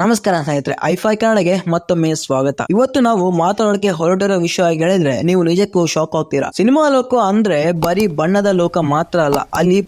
ನಮಸ್ಕಾರ ಸ್ನೇಹಿತರೆ, ಐಫೈ ಕನ್ನಡಗೆ ಮತ್ತೊಮ್ಮೆ ಸ್ವಾಗತ. ಇವತ್ತು ನಾವು ಮಾತಾಡೋಕೆ ಹೊರಟಿರೋ ವಿಷಯ ಹೇಳಿದ್ರೆ ನೀವು ನಿಜಕ್ಕೂ ಶಾಕ್ ಆಗ್ತೀರಾ. ಸಿನಿಮಾ ಲೋಕ ಅಂದ್ರೆ ಬರೀ ಬಣ್ಣದ ಲೋಕ ಮಾತ್ರ ಅಲ್ಲ.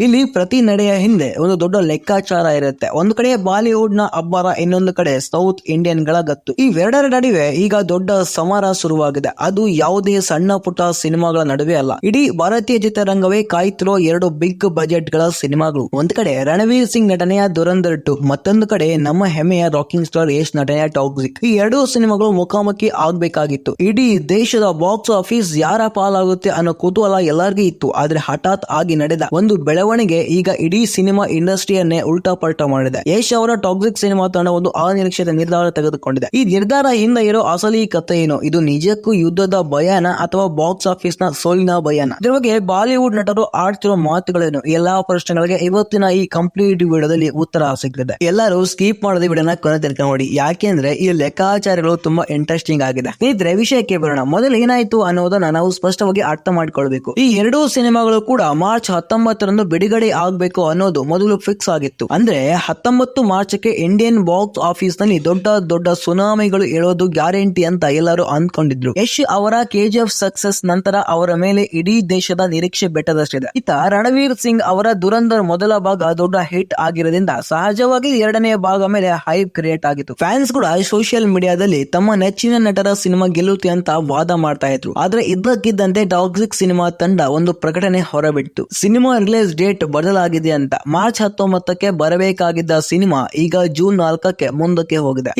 ಇಲ್ಲಿ ಪ್ರತಿ ನಡೆಯ ಹಿಂದೆ ಒಂದು ದೊಡ್ಡ ಲೆಕ್ಕಾಚಾರ ಇರುತ್ತೆ. ಒಂದು ಕಡೆ ಬಾಲಿವುಡ್ ನ ಅಬ್ಬರ, ಇನ್ನೊಂದು ಕಡೆ ಸೌತ್ ಇಂಡಿಯನ್ ಗಳ ಗತ್ತು. ಇವೆರಡರ ನಡುವೆ ಈಗ ದೊಡ್ಡ ಸಮರ ಶುರುವಾಗಿದೆ. ಅದು ಯಾವುದೇ ಸಣ್ಣ ಪುಟ್ಟ ಸಿನಿಮಾಗಳ ನಡುವೆ ಅಲ್ಲ, ಇಡೀ ಭಾರತೀಯ ಚಿತ್ರರಂಗವೇ ಕಾಯ್ತಿರೋ ಎರಡು ಬಿಗ್ ಬಜೆಟ್ ಗಳ ಸಿನಿಮಾಗಳು. ಒಂದು ಕಡೆ ರಣವೀರ್ ಸಿಂಗ್ ನಟನೆಯ ದುರಂಧರ್ 2, ಮತ್ತೊಂದು ಕಡೆ ನಮ್ಮ ಹೆಮ್ಮೆಯ ರಾಕಿಂಗ್ ಸ್ಟಾರ್ ಯಶ್ ನಟನೆಯ ಟಾಕ್ಸಿಕ್. ಈ ಎರಡೂ ಸಿನಿಮಾಗಳು ಮುಖಾಮುಖಿ ಆಗ್ಬೇಕಾಗಿತ್ತು. ಇಡೀ ದೇಶದ ಬಾಕ್ಸ್ ಆಫೀಸ್ ಯಾರ ಪಾಲಾಗುತ್ತೆ ಅನ್ನೋ ಕುತೂಹಲ ಎಲ್ಲರಿಗೂ ಇತ್ತು. ಆದ್ರೆ ಹಠಾತ್ ಆಗಿ ನಡೆದ ಒಂದು ಬೆಳವಣಿಗೆ ಈಗ ಇಡೀ ಸಿನಿಮಾ ಇಂಡಸ್ಟ್ರಿಯನ್ನೇ ಉಲ್ಟಾ ಪಲ್ಟಾ ಮಾಡಿದೆ. ಯಶ್ ಅವರ ಟಾಕ್ಸಿಕ್ ಸಿನಿಮಾ ತಂಡ ಒಂದು ಅನಿರೀಕ್ಷಿತ ನಿರ್ಧಾರ ತೆಗೆದುಕೊಂಡಿದೆ. ಈ ನಿರ್ಧಾರ ಹಿಂದೆ ಇರೋ ಅಸಲಿ ಕಥೆ ಏನು? ಇದು ನಿಜಕ್ಕೂ ಯುದ್ಧದ ಭಯಾನ ಅಥವಾ ಬಾಕ್ಸ್ ಆಫೀಸ್ ನ ಸೋಲಿನ ಭಯಾನ? ಇದ್ರ ಬಗ್ಗೆ ಬಾಲಿವುಡ್ ನಟರು ಆಡ್ತಿರೋ ಮಾತುಗಳೇನು? ಎಲ್ಲಾ ಪ್ರಶ್ನೆಗಳಿಗೆ ಇವತ್ತಿನ ಈ ಕಂಪ್ಲೀಟ್ ವಿಡಿಯೋದಲ್ಲಿ ಉತ್ತರ ಸಿಗಲಿದೆ. ಎಲ್ಲರೂ ಸ್ಕಿಪ್ ಮಾಡದೆ ವಿಡಿಯೋನ ಕೊನೆ ನೋಡಿ, ಯಾಕೆಂದ್ರೆ ಈ ಲೆಕ್ಕಾಚಾರಗಳು ತುಂಬಾ ಇಂಟ್ರೆಸ್ಟಿಂಗ್ ಆಗಿದೆ. ಸ್ನೇಹಿತರೆ, ವಿಷಯಕ್ಕೆ ಬರೋಣ. ಮೊದಲು ಏನಾಯ್ತು ಅನ್ನೋದನ್ನ ನಾವು ಸ್ಪಷ್ಟವಾಗಿ ಅರ್ಥ ಮಾಡ್ಕೊಳ್ಬೇಕು. ಈ ಎರಡೂ ಸಿನಿಮಾಗಳು ಕೂಡ ಮಾರ್ಚ್ 19ರಂದು ಬಿಡುಗಡೆ ಆಗ್ಬೇಕು ಅನ್ನೋದು ಮೊದಲು ಫಿಕ್ಸ್ ಆಗಿತ್ತು. ಅಂದ್ರೆ 19 ಮಾರ್ಚ್ಗೆ ಇಂಡಿಯನ್ ಬಾಕ್ಸ್ ಆಫೀಸ್ ನಲ್ಲಿ ದೊಡ್ಡ ದೊಡ್ಡ ಸುನಾಮಿಗಳು ಏಳೋದು ಗ್ಯಾರಂಟಿ ಅಂತ ಎಲ್ಲರೂ ಅಂದ್ಕೊಂಡಿದ್ರು. ಯಶ್ ಅವರ ಕೆಜಿಎಫ್ ಸಕ್ಸಸ್ ನಂತರ ಅವರ ಮೇಲೆ ಇಡೀ ದೇಶದ ನಿರೀಕ್ಷೆ ಬೆಟ್ಟದಷ್ಟಿದೆ. ಇತ್ತ ರಣವೀರ್ ಸಿಂಗ್ ಅವರ ದುರಂಧರ್ ಮೊದಲ ಭಾಗ ದೊಡ್ಡ ಹಿಟ್ ಆಗಿರೋದ್ರಿಂದ ಸಹಜವಾಗಿ ಎರಡನೇ ಭಾಗ ಮೇಲೆ ಹೈಪ್ ಕ್ರಿಯೇಟ್ ಆಗಿತ್ತು. ಫ್ಯಾನ್ಸ್ ಕೂಡ ಸೋಷಿಯಲ್ ಮೀಡಿಯಾದಲ್ಲಿ ತಮ್ಮ ನೆಚ್ಚಿನ ನಟರ ಸಿನಿಮಾ ಗೆಲ್ಲುತ್ತೆ ಅಂತ ವಾದ ಮಾಡ್ತಾ ಇದ್ರು. ಆದ್ರೆ ಇದ್ದಕ್ಕಿದ್ದಂತೆ ಟಾಕ್ಸಿಕ್ ಸಿನಿಮಾ ತಂಡ ಒಂದು ಪ್ರಕಟಣೆ ಹೊರಬಿಟ್ಟು ಸಿನಿಮಾ ರಿಲೀಸ್ ಡೇಟ್ ಬದಲಾಗಿದೆ ಅಂತ. ಮಾರ್ಚ್ 19ಕ್ಕೆ ಬರಬೇಕಾಗಿದ್ದ ಸಿನಿಮಾ ಈಗ ಜೂನ್ 4ಕ್ಕೆ ಮುಂದಕ್ಕೆ ಹೋಗಿದೆ.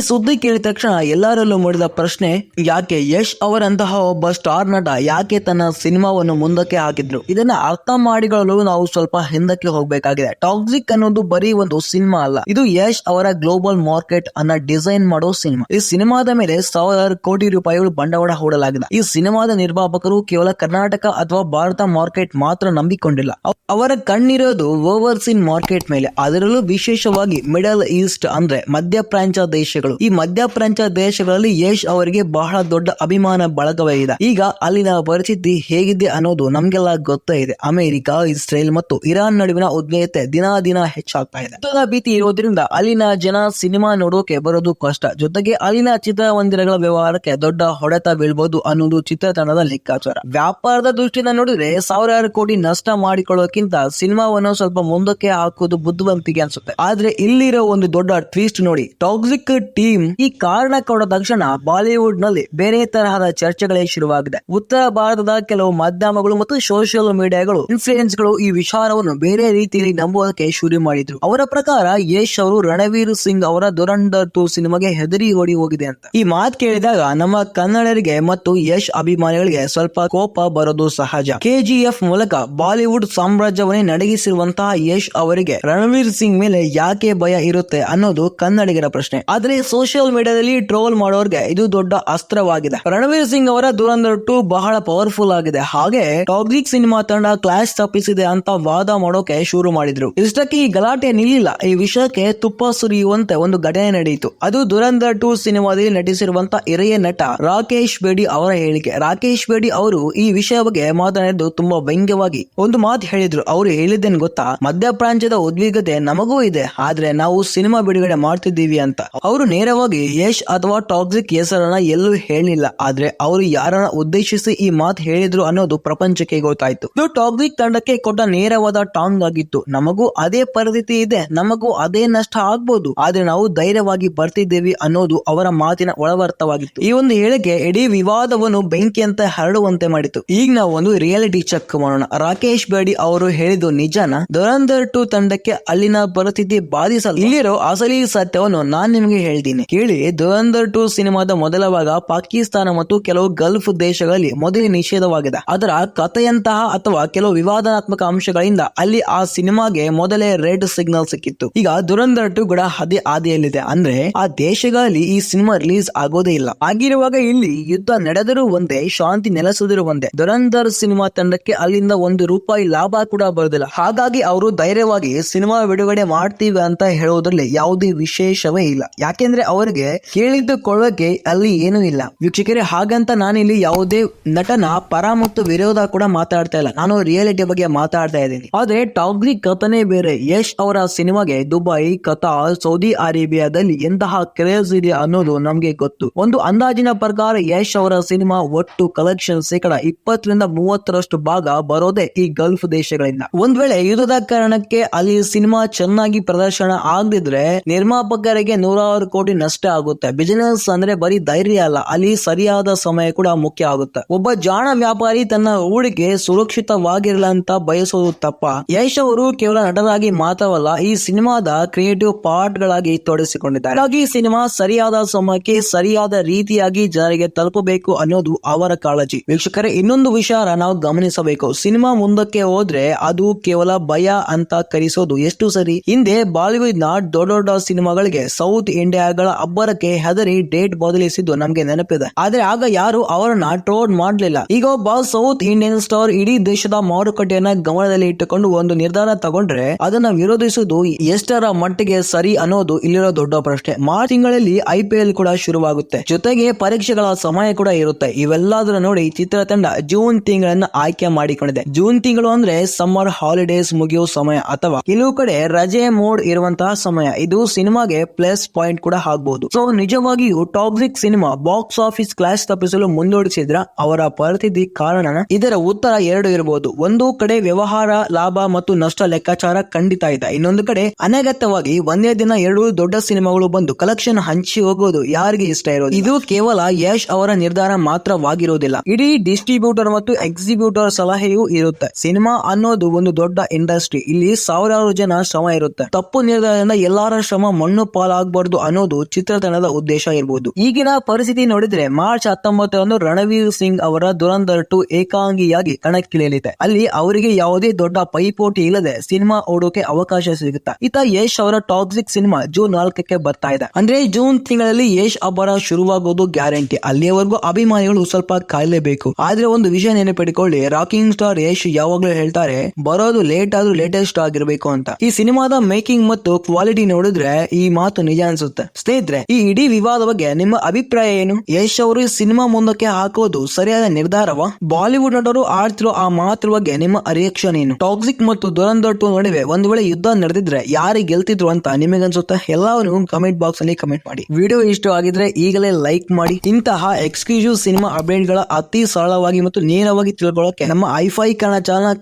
ಸುದ್ದಿ ಕೇಳಿದ ತಕ್ಷಣ ಎಲ್ಲರಲ್ಲೂ ಮೂಡಿದ ಪ್ರಶ್ನೆ, ಯಾಕೆ ಯಶ್ ಅವರಂತಹ ಒಬ್ಬ ಸ್ಟಾರ್ ನಟ ಯಾಕೆ ತನ್ನ ಸಿನಿಮಾವನ್ನು ಮುಂದಕ್ಕೆ ಹಾಕಿದ್ರು? ಇದನ್ನ ಅರ್ಥ ಮಾಡಿಕೊಳ್ಳಲು ನಾವು ಸ್ವಲ್ಪ ಹಿಂದಕ್ಕೆ ಹೋಗಬೇಕಾಗಿದೆ. ಟಾಕ್ಸಿಕ್ ಅನ್ನೋದು ಬರೀ ಒಂದು ಸಿನಿಮಾ ಅಲ್ಲ, ಇದು ಯಶ್ ಅವರ ಗ್ಲೋಬಲ್ ಮಾರ್ಕೆಟ್ ಅನ್ನ ಡಿಸೈನ್ ಮಾಡೋ ಸಿನಿಮಾ. ಈ ಸಿನಿಮಾದ ಮೇಲೆ 1000 ಕೋಟಿ ರೂಪಾಯಿಗಳು ಬಂಡವಾಳ ಹೂಡಲಾಗಿದೆ. ಈ ಸಿನಿಮಾದ ನಿರ್ಮಾಪಕರು ಕೇವಲ ಕರ್ನಾಟಕ ಅಥವಾ ಭಾರತ ಮಾರ್ಕೆಟ್ ಮಾತ್ರ ನಂಬಿಕೊಂಡಿಲ್ಲ. ಅವರ ಕಣ್ಣಿರೋದು ಓವರ್ಸೀಸ್ ಮಾರ್ಕೆಟ್ ಮೇಲೆ, ಅದರಲ್ಲೂ ವಿಶೇಷವಾಗಿ ಮಿಡಲ್ ಈಸ್ಟ್ ಅಂದ್ರೆ ಮಧ್ಯಪ್ರಾಚ್ಯ ದೇಶಗಳು. ಈ ಮಧ್ಯಪ್ರಾಚ್ಯ ದೇಶಗಳಲ್ಲಿ ಯಶ್ ಅವರಿಗೆ ಬಹಳ ದೊಡ್ಡ ಅಭಿಮಾನ ಬಳಗವೇ ಇದೆ. ಈಗ ಅಲ್ಲಿನ ಪರಿಸ್ಥಿತಿ ಹೇಗಿದೆ ಅನ್ನೋದು ನಮ್ಗೆಲ್ಲ ಗೊತ್ತೇ ಇದೆ. ಅಮೆರಿಕ, ಇಸ್ರೇಲ್ ಮತ್ತು ಇರಾನ್ ನಡುವಿನ ಉದ್ವಿಗ್ನತೆ ದಿನ ದಿನ ಹೆಚ್ಚಾಗ್ತಾ ಇದೆ. ಯುದ್ಧದ ಭೀತಿ ಇರೋದ್ರಿಂದ ಅಲ್ಲಿನ ಜನ ಸಿನಿಮಾ ನೋಡೋಕೆ ಬರೋದು ಕಷ್ಟ. ಜೊತೆಗೆ ಅಲ್ಲಿನ ಚಿತ್ರಮಂದಿರಗಳ ವ್ಯವಹಾರಕ್ಕೆ ದೊಡ್ಡ ಹೊಡೆತ ಬೀಳ್ಬಹುದು ಅನ್ನೋದು ಚಿತ್ರತಂಡದ ಲೆಕ್ಕಾಚಾರ. ವ್ಯಾಪಾರದ ದೃಷ್ಟಿಯಿಂದ ನೋಡಿದ್ರೆ 1000 ಕೋಟಿ ನಷ್ಟ ಮಾಡಿಕೊಳ್ಳೋಕ್ಕಿಂತ ಸಿನಿಮಾವನ್ನು ಸ್ವಲ್ಪ ಮುಂದಕ್ಕೆ ಹಾಕೋದು ಬುದ್ಧಿವಂತಿಕೆ ಅನ್ಸುತ್ತೆ. ಆದ್ರೆ ಇಲ್ಲಿರೋ ಒಂದು ದೊಡ್ಡ ಟ್ವಿಸ್ಟ್ ನೋಡಿ. ಟಾಕ್ಸಿಕ್ ಟೀಮ್ ಈ ಕಾರಣ ಕೊಡ ತಕ್ಷಣ ಬಾಲಿವುಡ್ ನಲ್ಲಿ ಬೇರೆ ತರಹದ ಚರ್ಚೆಗಳೇ ಶುರುವಾಗಿದೆ. ಉತ್ತರ ಭಾರತದ ಕೆಲವು ಮಾಧ್ಯಮಗಳು ಮತ್ತು ಸೋಷಿಯಲ್ ಮೀಡಿಯಾಗಳು ಇನ್ಫ್ಲೂಯೆನ್ಸ್ ಗಳು ಈ ವಿಚಾರವನ್ನು ಬೇರೆ ರೀತಿಯಲ್ಲಿ ನಂಬುವುದಕ್ಕೆ ಶುರು ಮಾಡಿದ್ರು. ಅವರ ಪ್ರಕಾರ ಯಶ್ ಅವರು ರಣವೀರ್ ಸಿಂಗ್ ಅವರ ದುರಂಧರ್ 2 ಸಿನಿಮಾಗೆ ಹೆದರಿ ಓಡಿ ಹೋಗಿದೆ ಅಂತ. ಈ ಮಾತು ಕೇಳಿದಾಗ ನಮ್ಮ ಕನ್ನಡರಿಗೆ ಮತ್ತು ಯಶ್ ಅಭಿಮಾನಿಗಳಿಗೆ ಸ್ವಲ್ಪ ಕೋಪ ಬರೋದು ಸಹಜ. ಕೆಜಿಎಫ್ ಮೂಲಕ ಬಾಲಿವುಡ್ ಸಾಮ್ರಾಜ್ಯವನ್ನೇ ನಡಗಿಸಿರುವಂತಹ ಯಶ್ ಅವರಿಗೆ ರಣವೀರ್ ಸಿಂಗ್ ಮೇಲೆ ಯಾಕೆ ಭಯ ಇರುತ್ತೆ ಅನ್ನೋದು ಕನ್ನಡಿಗರ ಪ್ರಶ್ನೆ. ಆದ್ರೆ ಸೋಷಿಯಲ್ ಮೀಡಿಯಾದಲ್ಲಿ ಟ್ರೋಲ್ ಮಾಡೋರ್ಗೆ ಇದು ದೊಡ್ಡ ಅಸ್ತ್ರವಾಗಿದೆ. ರಣವೀರ್ ಸಿಂಗ್ ಅವರ ದುರಂಧರ್ 2 ಬಹಳ ಪವರ್ಫುಲ್ ಆಗಿದೆ, ಹಾಗೆ ಟಾಕ್ಸಿಕ್ ಸಿನಿಮಾ ತಂಡ ಕ್ಲಾಶ್ ತಪ್ಪಿಸಿದೆ ಅಂತ ವಾದ ಮಾಡೋಕೆ ಶುರು ಮಾಡಿದ್ರು. ಇಷ್ಟಕ್ಕೆ ಈ ಗಲಾಟೆ ನಿಲ್ಲಿಲ್ಲ. ಈ ವಿಷಯಕ್ಕೆ ತುಪ್ಪ ಸುರಿಯುವಂತೆ ಒಂದು ಘಟನೆ ನಡೆಯಿತು. ಅದು ದುರಂಧರ್ 2 ಸಿನಿಮಾದಲ್ಲಿ ನಟಿಸಿರುವಂತ ಹಿರಿಯ ನಟ ರಾಕೇಶ್ ಬೇಡಿ ಅವರ ಹೇಳಿಕೆ. ರಾಕೇಶ್ ಬೇಡಿ ಅವರು ಈ ವಿಷಯ ಬಗ್ಗೆ ಮಾತನಾಡಿದ್ದು ತುಂಬಾ ವ್ಯಂಗ್ಯವಾಗಿ ಒಂದು ಮಾತು ಹೇಳಿದ್ರು. ಅವರು ಹೇಳಿದ್ದೇನು ಗೊತ್ತಾ? ಮಧ್ಯಪ್ರಾಚ್ಯದ ಉದ್ವಿಗ್ನತೆ ನಮಗೂ ಇದೆ, ಆದ್ರೆ ನಾವು ಸಿನಿಮಾ ಬಿಡುಗಡೆ ಮಾಡ್ತಿದ್ದೀವಿ ಅಂತ. ಅವರು ನೇರವಾಗಿ ಯಶ್ ಅಥವಾ ಟಾಕ್ಸಿಕ್ ಹೆಸರನ್ನ ಎಲ್ಲೂ ಹೇಳಿಲ್ಲ, ಆದ್ರೆ ಅವರು ಯಾರನ್ನ ಉದ್ದೇಶಿಸಿ ಈ ಮಾತು ಹೇಳಿದ್ರು ಅನ್ನೋದು ಪ್ರಪಂಚಕ್ಕೆ ಗೊತ್ತಾಯ್ತು. ಇದು ಟಾಕ್ಸಿಕ್ ತಂಡಕ್ಕೆ ಕೊಟ್ಟ ನೇರವಾದ ಟಾಂಗ್ ಆಗಿತ್ತು. ನಮಗೂ ಅದೇ ಪರಿಸ್ಥಿತಿ ಇದೆ, ನಮಗೂ ಅದೇ ನಷ್ಟ ಆಗ್ಬೋದು, ಆದ್ರೆ ನಾವು ಧೈರ್ಯವಾಗಿ ಬರ್ತಿದ್ದೇವೆ ಅನ್ನೋದು ಅವರ ಮಾತಿನ ಒಳವರ್ತವಾಗಿತ್ತು. ಈ ಒಂದು ಹೇಳಿಕೆ ಇಡೀ ವಿವಾದವನ್ನು ಬೆಂಕಿಯಂತ ಹರಡುವಂತೆ ಮಾಡಿತು. ಈಗ ನಾವು ಒಂದು ರಿಯಾಲಿಟಿ ಚೆಕ್ ಮಾಡೋಣ. ರಾಕೇಶ್ ಬೇಡಿ ಅವರು ಹೇಳಿದ್ದು ನಿಜನಾ? ದುರಂಧರ್ 2 ತಂಡಕ್ಕೆ ಅಲ್ಲಿನ ಪರಿಸ್ಥಿತಿ ಬಾಧಿಸಲ್ಲ. ಇಲ್ಲಿರೋ ಅಸಲಿ ಸತ್ಯವನ್ನು ನಾನ್ ನಿಮಗೆ ಹೇಳ್ತೀನಿ ಕೇಳಿ. ದುರಂಧರ್ 2 ಸಿನಿಮಾದ ಮೊದಲ ಭಾಗ ಪಾಕಿಸ್ತಾನ ಮತ್ತು ಕೆಲವು ಗಲ್ಫ್ ದೇಶಗಳಲ್ಲಿ ಮೊದಲೇ ನಿಷೇಧವಾಗಿದೆ. ಅದರ ಕಥೆಯಂತಹ ಅಥವಾ ಕೆಲವು ವಿವಾದಾತ್ಮಕ ಅಂಶಗಳಿಂದ ಅಲ್ಲಿ ಆ ಸಿನಿಮಾಗೆ ಮೊದಲೇ ರೆಡ್ ಸಿಗ್ನಲ್ ಸಿಕ್ಕಿತ್ತು. ಈಗ ದುರಂಧರ್ 2 ಕೂಡ ಅದೇ ಹಾದಿಯಲ್ಲಿದೆ. ಅಂದ್ರೆ ಆ ದೇಶಗಳಲ್ಲಿ ಈ ಸಿನಿಮಾ ರಿಲೀಸ್ ಆಗೋದೇ ಇಲ್ಲ. ಆಗಿರುವಾಗ ಇಲ್ಲಿ ಯುದ್ಧ ನಡೆದರೂ ಒಂದೇ, ಶಾಂತಿ ನೆಲೆಸಿದರೂ ಒಂದೇ. ದುರಂಧರ್ ಸಿನಿಮಾ ತಂಡಕ್ಕೆ ಅಲ್ಲಿಂದ ₹1 ಲಾಭ ಕೂಡ ಬರುದಿಲ್ಲ. ಹಾಗಾಗಿ ಅವರು ಧೈರ್ಯವಾಗಿ ಸಿನಿಮಾ ಬಿಡುಗಡೆ ಮಾಡ್ತೀವಿ ಅಂತ ಹೇಳೋದ್ರಲ್ಲಿ ಯಾವುದೇ ವಿಶೇಷವೇ ಇಲ್ಲ. ಯಾಕೆಂದ್ರೆ ಅವರಿಗೆ ಕೇಳಿದ್ದು ಕೊಡೋಕೆ ಅಲ್ಲಿ ಏನೂ ಇಲ್ಲ. ವೀಕ್ಷಕರೇ, ಹಾಗಂತ ನಾನಿಲ್ಲಿ ಯಾವುದೇ ನಟನ ಪರ ಮತ್ತು ವಿರೋಧ ಕೂಡ ಮಾತಾಡ್ತಾ ಇಲ್ಲ, ನಾನು ರಿಯಾಲಿಟಿ ಬಗ್ಗೆ ಮಾತಾಡ್ತಾ ಇದ್ದೀನಿ. ಆದ್ರೆ ಟಾಕ್ಸಿಕ್ ಕಥನೆ ಬೇರೆ. ಯಶ್ ಅವರ ಸಿನಿಮಾಗೆ ದುಬೈ, ಕತಾರ್, ಸೌದಿ ಅರೇಬಿಯಾದಲ್ಲಿ ಎಂತಹ ಕ್ರೇಜ್ ಇದೆ ಅನ್ನೋದು ನಮ್ಗೆ ಗೊತ್ತು. ಒಂದು ಅಂದಾಜಿನ ಪ್ರಕಾರ ಯಶ್ ಅವರ ಸಿನಿಮಾ ಒಟ್ಟು ಕಲೆಕ್ಷನ್ 20-30% ಭಾಗ ಬರೋದೇ ಈ ಗಲ್ಫ್ ದೇಶಗಳಿಂದ. ಒಂದ್ ವೇಳೆ ಯುದ್ಧದ ಕಾರಣಕ್ಕೆ ಅಲ್ಲಿ ಸಿನಿಮಾ ಚೆನ್ನಾಗಿ ಪ್ರದರ್ಶನ ಆಗದಿದ್ರೆ ನಿರ್ಮಾಪಕರಿಗೆ 100 ಕೋಟಿ ನಷ್ಟ ಆಗುತ್ತೆ. ಬಿಸಿನೆಸ್ ಅಂದ್ರೆ ಬರೀ ಧೈರ್ಯ ಅಲ್ಲ, ಅಲ್ಲಿ ಸರಿಯಾದ ಸಮಯ ಕೂಡ ಮುಖ್ಯ ಆಗುತ್ತೆ. ಒಬ್ಬ ಜಾಣ ವ್ಯಾಪಾರಿ ತನ್ನ ಹೂಡಿಕೆ ಸುರಕ್ಷಿತವಾಗಿರಲ್ಲ ಅಂತ ಬಯಸೋದು ತಪ್ಪ. ಯಶ್ ಅವರು ಕೇವಲ ನಟರಾಗಿ ಮಾತ್ರವಲ್ಲ, ಈ ಸಿನಿಮಾದ ಕ್ರಿಯೇಟಿವ್ ಪಾರ್ಟ್ ಗಳಾಗಿ ತೊಡಗಿಸಿಕೊಂಡಿದ್ದಾರೆ. ಹಾಗಾಗಿ ಈ ಸಿನಿಮಾ ಸರಿಯಾದ ಸಮಯಕ್ಕೆ ಸರಿಯಾದ ರೀತಿಯಾಗಿ ಜನರಿಗೆ ತಲುಪಬೇಕು ಅನ್ನೋದು ಅವರ ಕಾಳಜಿ. ವೀಕ್ಷಕರೇ, ಇನ್ನೊಂದು ವಿಚಾರ ನಾವು ಗಮನಿಸಬೇಕು. ಸಿನಿಮಾ ಮುಂದಕ್ಕೆ ಹೋದ್ರೆ ಅದು ಕೇವಲ ಭಯ ಅಂತ ಕರೆಸೋದು ಎಷ್ಟು ಸರಿ? ಹಿಂದೆ ಬಾಲಿವುಡ್ ನ ದೊಡ್ಡ ಸಿನಿಮಾಗಳಿಗೆ ಸೌತ್ ಇಂಡಿಯಾಗಳ ಅಬ್ಬರಕ್ಕೆ ಹೆದರಿ ಡೇಟ್ ಬದಲಿಸಿದ್ದು ನಮ್ಗೆ ನೆನಪಿದೆ. ಆದ್ರೆ ಆಗ ಯಾರು ಅವರನ್ನ ಟ್ರೋಲ್ ಮಾಡ್ಲಿಲ್ಲ. ಈಗ ಒಬ್ಬ ಸೌತ್ ಇಂಡಿಯನ್ ಸ್ಟಾರ್ ಇಡೀ ದೇಶದ ಮಾರುಕಟ್ಟೆಯನ್ನ ಗಮನದಲ್ಲಿ ಇಟ್ಟುಕೊಂಡು ಒಂದು ನಿರ್ಧಾರ ತಗೊಂಡ್ರೆ ಅದನ್ನ ವಿರೋಧಿಸುವುದು ಎಷ್ಟರ ಮಟ್ಟಿಗೆ ಸರಿ ಅನ್ನೋದು ಇಲ್ಲಿರೋ ದೊಡ್ಡ ಪ್ರಶ್ನೆ. ಮಾರ್ಚ್ ತಿಂಗಳಲ್ಲಿ IPL ಕೂಡ ಶುರುವಾಗುತ್ತೆ, ಜೊತೆಗೆ ಪರೀಕ್ಷೆಗಳ ಸಮಯ ಕೂಡ ಇರುತ್ತೆ. ಇವೆಲ್ಲದರ ನೋಡಿ ಚಿತ್ರತಂಡ ಜೂನ್ ತಿಂಗಳನ್ನ ಆಯ್ಕೆ ಮಾಡಿಕೊಂಡಿದೆ. ಜೂನ್ ತಿಂಗಳು ಅಂದ್ರೆ ಸಮ್ಮರ್ ಹಾಲಿಡೇಸ್ ಮುಗಿಯೋ ಸಮಯ ಅಥವಾ ಕೆಲವು ಕಡೆ ರಜೆ ಮೋಡ್ ಇರುವಂತಹ ಸಮಯ. ಇದು ಸಿನಿಮಾಗೆ ಪ್ಲಸ್ ಪಾಯಿಂಟ್ ಕೂಡ ಆಗಬಹುದು. ಸೊ ನಿಜವಾಗಿಯೂ toxic cinema box office class ತಪ್ಪಿಸಲು ಮುಂದೂಡಿಸಿದ್ರ ಅವರ ಪರಿಸ್ಥಿತಿ ಕಾರಣನ? ಇದರ ಉತ್ತರ ಎರಡು ಇರಬಹುದು. ಒಂದು ಕಡೆ ವ್ಯವಹಾರ ಲಾಭ ಮತ್ತು ನಷ್ಟ ಲೆಕ್ಕಾಚಾರ ಖಂಡಿತ ಇದೆ. ಇನ್ನೊಂದು ಕಡೆ ಅನಗತ್ಯವಾಗಿ ಒಂದೇ ದಿನ 2 ದೊಡ್ಡ ಸಿನಿಮಾಗಳು ಬಂದು ಕಲೆಕ್ಷನ್ ಹಂಚಿ ಹೋಗೋದು ಯಾರಿಗೆ ಇಷ್ಟ ಇರೋದು? ಇದು ಕೇವಲ ಯಶ್ ಅವರ ನಿರ್ಧಾರ ಮಾತ್ರವಾಗಿರುವುದಿಲ್ಲ, ಇಡೀ ಡಿಸ್ಟ್ರಿಬ್ಯೂಟರ್ ಮತ್ತು ಎಕ್ಸಿಬ್ಯೂಟರ್ ಸಲಹೆಯೂ ಇರುತ್ತೆ. ಸಿನಿಮಾ ಅನ್ನೋದು ಒಂದು ದೊಡ್ಡ ಇಂಡಸ್ಟ್ರಿ, ಇಲ್ಲಿ ಸಾವಿರಾರು ಜನ ಶ್ರಮ ಇರುತ್ತೆ. ತಪ್ಪು ನಿರ್ಧಾರದಿಂದ ಎಲ್ಲರ ಶ್ರಮ ಮಣ್ಣು ಪಾಲಾಗಬಾರ್ದು ಅನ್ನೋದು ಚಿತ್ರತಂಡದ ಉದ್ದೇಶ ಇರಬಹುದು. ಈಗಿನ ಪರಿಸ್ಥಿತಿ ನೋಡಿದ್ರೆ ಮಾರ್ಚ್ 19ರಂದು ರಣವೀರ್ ಸಿಂಗ್ ಅವರ ದುರಂಧರ್ 2 ಏಕಾಂಗಿಯಾಗಿ ಕಣಕ್ಕಿಳಿಯಲಿದೆ. ಅಲ್ಲಿ ಅವರಿಗೆ ಯಾವುದೇ ದೊಡ್ಡ ಪೈಪೋಟಿ ಇಲ್ಲದೆ ಸಿನಿಮಾ ಓಡೋಕೆ ಅವಕಾಶ ಸಿಗುತ್ತೆ. ಇತ ಯಶ್ ಅವರ ಟಾಕ್ಸಿಕ್ ಸಿನಿಮಾ ಜೂನ್ 4ಕ್ಕೆ ಬರ್ತಾ ಇದೆ. ಅಂದ್ರೆ ಜೂನ್ ತಿಂಗಳಲ್ಲಿ ಯಶ್ ಅಬ್ಬರ ಶುರುವಾಗೋದು ಗ್ಯಾರಂಟಿ. ಅಲ್ಲಿಯವರೆಗೂ ಅಭಿಮಾನಿಗಳು ಸ್ವಲ್ಪ ಕಾಯಲೇಬೇಕು. ಆದ್ರೆ ಒಂದು ವಿಷಯ ನೆನಪಿಟ್ಕೊಳ್ಳಿ, ರಾಕಿಂಗ್ ಸ್ಟಾರ್ ಯಶ್ ಯಾವಾಗ್ಲೂ ಹೇಳ್ತಾರೆ ಬರೋದು ಲೇಟ್ ಆದ್ರೂ ಲೇಟೆಸ್ಟ್ ಆಗಿರ್ಬೇಕು ಅಂತ. ಈ ಸಿನಿಮಾದ ಮೇಕಿಂಗ್ ಮತ್ತು ಕ್ವಾಲಿಟಿ ನೋಡಿದ್ರೆ ಈ ಮಾತು ನಿಜ ಅನ್ಸುತ್ತೆ. ಸ್ನೇಹಿತರೆ, ಈ ಇಡೀ ವಿವಾದ ಬಗ್ಗೆ ನಿಮ್ಮ ಅಭಿಪ್ರಾಯ ಏನು? ಯಶ್ ಅವರು ಸಿನಿಮಾ ಮುಂದಕ್ಕೆ ಹಾಕೋದು ಸರಿಯಾದ ನಿರ್ಧಾರವಾ? ಬಾಲಿವುಡ್ ನಟರು ಆಡ್ತಿರೋ ಆ ಮಾತ್ರ ಬಗ್ಗೆ ನಿಮ್ಮ ರಿಯಾಕ್ಷನ್ ಏನು? ಟಾಕ್ಸಿಕ್ ಮತ್ತು ದುರಂಧರ್ 2 ನಡುವೆ ಒಂದು ವೇಳೆ ಯುದ್ಧ ನಡೆದಿದ್ರೆ ಯಾರು ಗೆಲ್ತಿದ್ರು ಅಂತ ನಿಮಗನ್ಸುತ್ತೆ? ಎಲ್ಲವನ್ನೂ ಕಮೆಂಟ್ ಬಾಕ್ಸ್ ಅಲ್ಲಿ ಕಮೆಂಟ್ ಮಾಡಿ. ವಿಡಿಯೋ ಇಷ್ಟ ಆಗಿದ್ರೆ ಈಗಲೇ ಲೈಕ್ ಮಾಡಿ. ಇಂತಹ ಎಕ್ಸ್ಕ್ಲೂಸಿವ್ ಸಿನಿಮಾ ಅಪ್ಡೇಟ್ ಗಳ ಅತಿ ಸರಳವಾಗಿ ಮತ್ತು ನೇರವಾಗಿ ತಿಳ್ಕೊಳ್ಳೋಕೆ ನಮ್ಮ ಐಫೈ ಕನ್ನಡ ಚಾನಲ್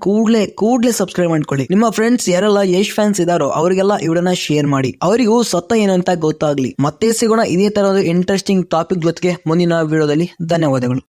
ಕೂಡಲೇ ಸಬ್ಸ್ಕ್ರೈಬ್ ಮಾಡ್ಕೊಳ್ಳಿ. ನಿಮ್ಮ ಫ್ರೆಂಡ್ಸ್ ಯಾರೆಲ್ಲ ಯಶ್ ಫ್ಯಾನ್ಸ್ ಇದಾರೋ ಅವರಿಗೆಲ್ಲ ಇವರನ್ನ ಶೇರ್ ಮಾಡಿ, ಅವರಿಗೂ ಸತ್ತ ಏನು ಅಂತ ಗೊತ್ತಾಗ್ಲಿ. ಮತ್ತೆ ಸಿಗೋಣ ಇದೇ ತರಹದ ಇಂಟ್ರೆಸ್ಟಿಂಗ್ ಟಾಪಿಕ್ ಜೊತೆಗೆ ಮುಂದಿನ ವಿಡಿಯೋದಲ್ಲಿ. ಧನ್ಯವಾದಗಳು.